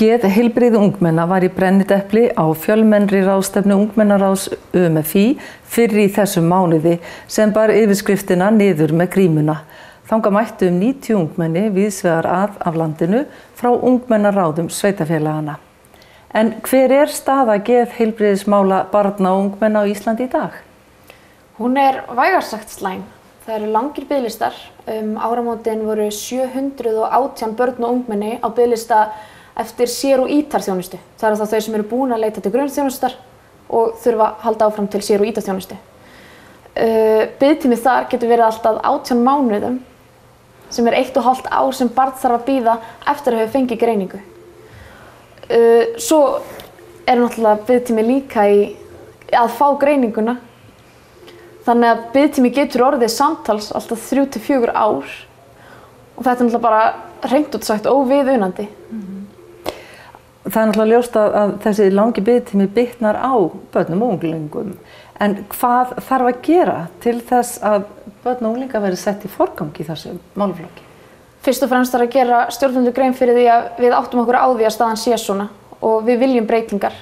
Geðheilbrigði ungmenna var í brennidepli á fjölmennri ráðstefnu ungmennaráðs UMFÍ fyrr í þessum mánuði sem bar yfirskriftina niður með grímuna. Þangað mættu 90 ungmenni víðsvegar af landinu frá ungmennaráðum sveitarfélagana. En hver er staða geðheilbrigðismála barna og ungmenna á Íslandi í dag? Hún er vægast sagt slæm. Það eru langir biðlistar. Áramótin voru 718 börn og ungmenni á biðlista eftir sér- og ítarþjónustu. Það eru þá þau sem eru búin að leita til grunnþjónustar og þurfa að halda áfram til sér- og ítarþjónustu. Biðtími þar getur verið alltaf 18 mánuðum, sem er 1,5 ár sem barn þarf að bíða eftir að hafa fengið greiningu. Svo er náttúrulega biðtími líka í að fá greininguna. Þannig að biðtími getur orðið samtals alltaf 3 til 4 ár og þetta er náttúrulega bara hreint út sagt óviðunandi. Það er náttúrulega ljóst að þessi langi biðtími bitnar á börnum og unglingum. En hvað þarf að gera til þess að börn og unglingar verði sett í forgang í þessum málaflokki? Fyrst og fremst þarf að gera stjórnendur grein fyrir því að við áttum okkur á því að staðan sé svona og við viljum breytingar.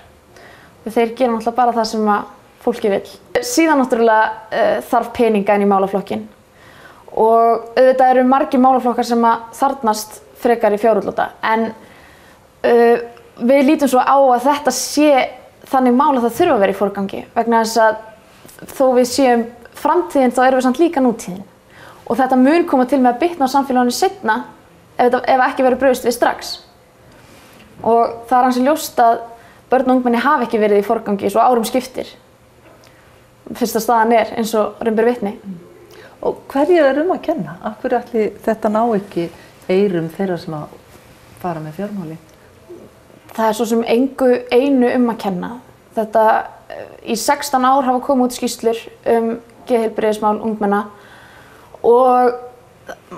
Þeir gera náttúrulega bara það sem að fólki vill. Síðan náttúrulega þarf peninga inn í málaflokkin og auðvitað eru margir málaflokkar sem að þarfnast frekar í fjárútláta en við lítum svo á að þetta sé þannig mál að það þurfa að vera í forgangi vegna þess að þó við séum framtíðin þá erum við samt líka nútíðin og þetta mun koma til með að bitna á samfélaginu seinna ef ekki verður brugðist við strax. Og það er ansi ljóst að börn og ungmenni hafa ekki verið í forgangi svo árum skiptir. Fyrsta staðan er eins og raun ber vitni. Og hverju er að kenna? Af hverju ætli þetta ná ekki eyrum þeirra sem að fara með fjármáli? Það er svo sem einu að kenna. Þetta, í 16 ár hafa komið út skýrslur geðheilbrigðismál ungmenna og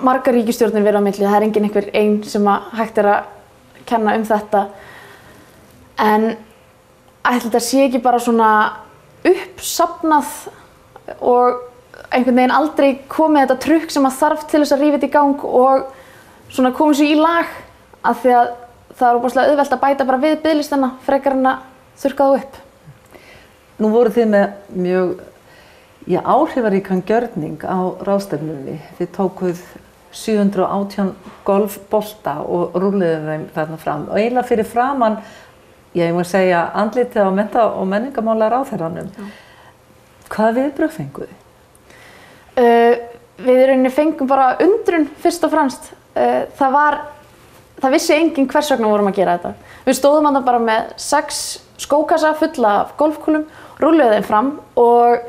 margar ríkisstjórnir verið á milli. Það er engin einhver ein sem hægt er að kenna þetta. En ætli þetta sé ekki bara svona uppsafnað og einhvern veginn aldrei komið þetta trukk sem að þarf til þess að rífa þetta í gang og svona komið sér í lag af því að það er óbúslega auðvelt að bæta bara við biðlistana frekar en að þurrka það upp. Nú voruð þið með mjög áhrifaríkan gjörning á ráðstefnunni. Þið tókuð 718 golfbolta og rúlluðu þeim þarna fram. Og eiginlega fyrir framan, ég má segja, andlitið á mennta- og menningarmála ráðherranum. Hvaða viðbrögð fenguð þið? Við í rauninni fengum bara undrun fyrst og fremst. Það vissi enginn hvers vegna vorum að gera þetta. Við stóðum þarna bara með 6 skókassa fulla af golfkúlum, rúlluðu þeim fram og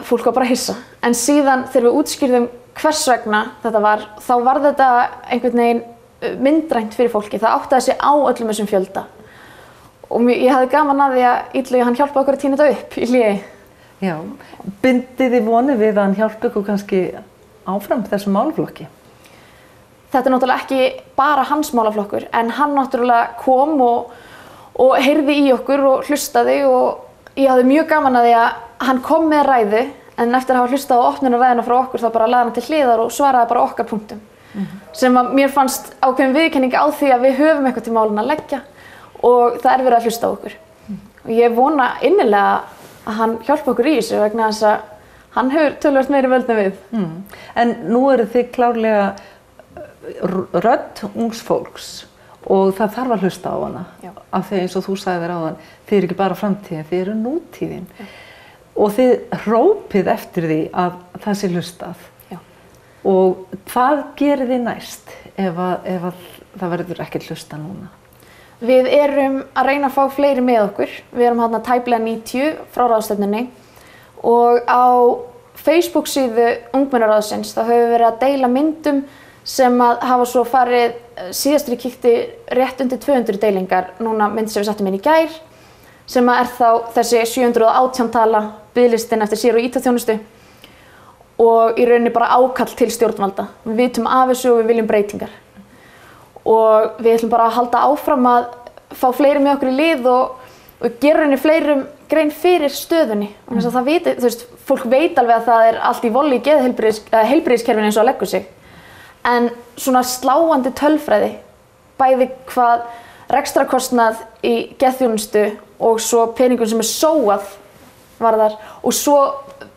fólk var bara hissa. En síðan þegar við útskýrðum hvers vegna þetta var, þá var þetta einhvern veginn myndrænt fyrir fólki. Það áttaði sig á öllum þessum fjölda. Og ég hafði gaman að því að Illugi hann hjálpaði okkur að tína þetta upp í hléi. Já, bindið þið vonir við að hann hjálpi ykkur kannski áfram þessum málaflokki? Þetta er náttúrulega ekki bara hans málaflokkur, en hann náttúrulega kom og heyrði í okkur og hlustaði og ég hafði mjög gaman að því að hann kom með ræðu, en eftir að hafa hlustað á opnunarræðuna frá okkur þá bara lagði hann til hliðar og svaraði bara okkar punktum. Sem að mér fannst ákveðin viðurkenning á því að við höfum eitthvað til málin að leggja og það er verið að hlusta á okkur. Og ég vona innilega að hann hjálpi okkur í þessu vegna þess að hann hefur töluvert meiri völd en við. En nú eru þið klárlega rödd ungs fólks og það þarf að hlusta á hana. Af því eins og þú sagði þér áðan, þið eru ekki bara framtíðin, þið eru nútíðin. Og þið hrópið eftir því að það sé hlustað. Og hvað gerir þið næst ef það verður ekkert hlusta núna? Við erum að reyna að fá fleiri með okkur. Við erum hérna tæplega 90 frá ráðstefnunni og á Facebook síðu ungmennaráðsins þá höfum við verið að deila myndum sem að hafa svo farið, síðastri kíkti rétt undir 200 deilingar, núna mynd sem við settum inn í gær, sem að er þá þessi 718 tala biðlistin eftir sér- og ítarþjónustu og í rauninni bara ákall til stjórnvalda. Við vitum af þessu og við viljum breytingar. Og við ætlum bara að halda áfram að fá fleiri með okkur í lið og gera henni fleirum grein fyrir stöðunni. Það viti, þú veist, fólk veit alveg að það er allt í volli í heilbrigðiskerfinu eins og að leggur sig. En svona sláandi tölfræði bæði hvað rekstrarkostnað í geðþjónustu og svo peningum sem sóað varðar og svo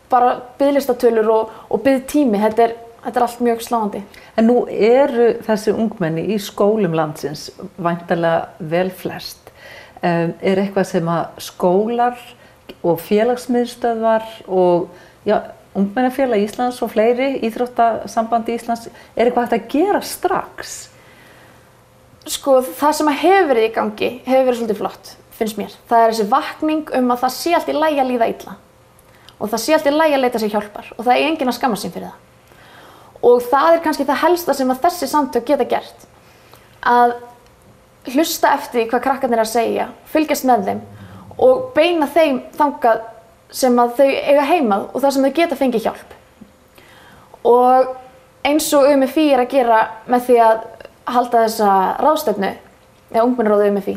bara biðlistatölur og biðtími. Þetta er allt mjög sláandi. En nú eru þessi ungmenni í skólum landsins væntanlega vel flest. Er eitthvað sem að skólar og félagsmiðstöðvar og ungmennafélag Íslands og fleiri, Íþróttasambandi Íslands, er eitthvað hægt að gera strax? Sko, það sem hefur verið í gangi hefur verið svolítið flott, finnst mér. Það er þessi vakning að það sé allt í lagi að líða illa og það sé allt í lagi að leita sér hjálpar og það er enginn að skammast sín fyrir það. Og það er kannski það helsta sem að þessi samtök geta gert, að hlusta eftir hvað krakkarnir eru að segja, fylgjast með þeim og beina þeim þangað sem að þau eiga heima og þar sem þau geta fengið hjálp. Og eins og UMFÍ er að gera með því að halda þessa ráðstefnu, eða ungmennaráð UMFÍ,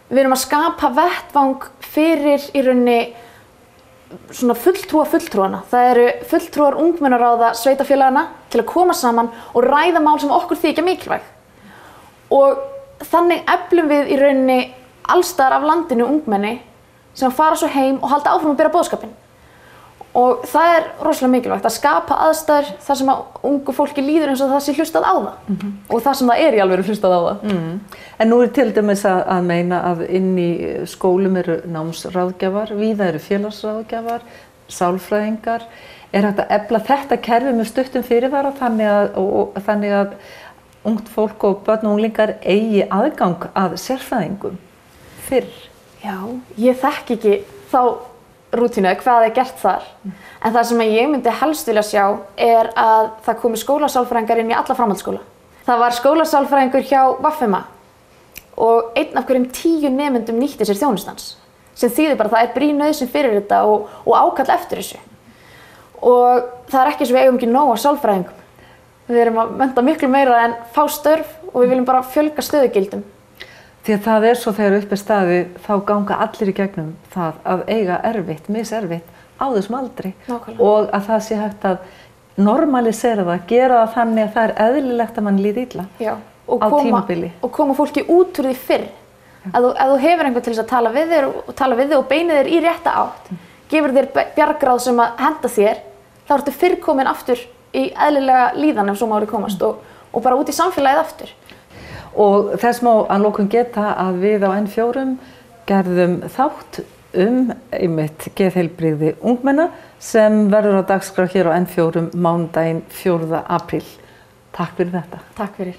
við erum að skapa vettvang fyrir í rauninni svona fulltrúana. Það eru fulltrúar ungmennaráða sveitarfélagana til að koma saman og ræða mál sem okkur þykja mikilvæg. Og þannig eflum við í rauninni allstaðar af landinu ungmenni sem fara svo heim og halda áfram að bera boðskapinn. Og það er rosalega mikilvægt að skapa aðstæður þar sem að ungu fólki líður eins og það sé hlustað á það. Og það sem það er í alvöru hlustað á það. En nú er til dæmis að meina að inn í skólum eru námsráðgjafar, víða eru félagsráðgjafar, sálfræðingar. Er hægt að efla þetta kerfi með stuttum fyrirvara þannig að ungt fólk og börn og unglingar eigi aðgang að sérfræðingum fyrr? Já, ég þekki ekki þá rútínu, hvað er gert þar. En það sem ég myndi helst vilja sjá er að það komi skólasálfræðingar inn í alla framhaldsskóla. Það var skólasálfræðingur hjá VFMA og einn af hverjum 10 nemendum nýtti sér þjónustans, sem þýðir bara að það er brýn nauðsyn fyrir þetta og ákall eftir þessu. Og það er ekki eins og við eigum ekki nóg af sálfræðingum. Við erum að mennta miklu meira en fá störf og við viljum bara fjölga stöðugildum. Því að það er svo þegar upp er staðið, þá ganga allir í gegnum það að eiga erfitt, miserfitt á þessum aldri. Nákvæmlega. Og að það sé hægt að normalisera það, gera það þannig að það er eðlilegt að mann líði illa á tímabili. Og koma fólki út úr því fyrr. Ef þú hefur einhvern til þess að tala við þig og beinir þér í rétta átt, gefur þér bjargráð sem að henda þér, þá ertu fyrr komin aftur í eðlilega líðan ef svo má komast og bara út í samfélagið aftur. Og þess má að lokum geta að við á N4 gerðum þátt einmitt geðheilbrigði ungmenna sem verður á dagskrá hér á N4 mánudaginn 4. apríl. Takk fyrir þetta. Takk fyrir.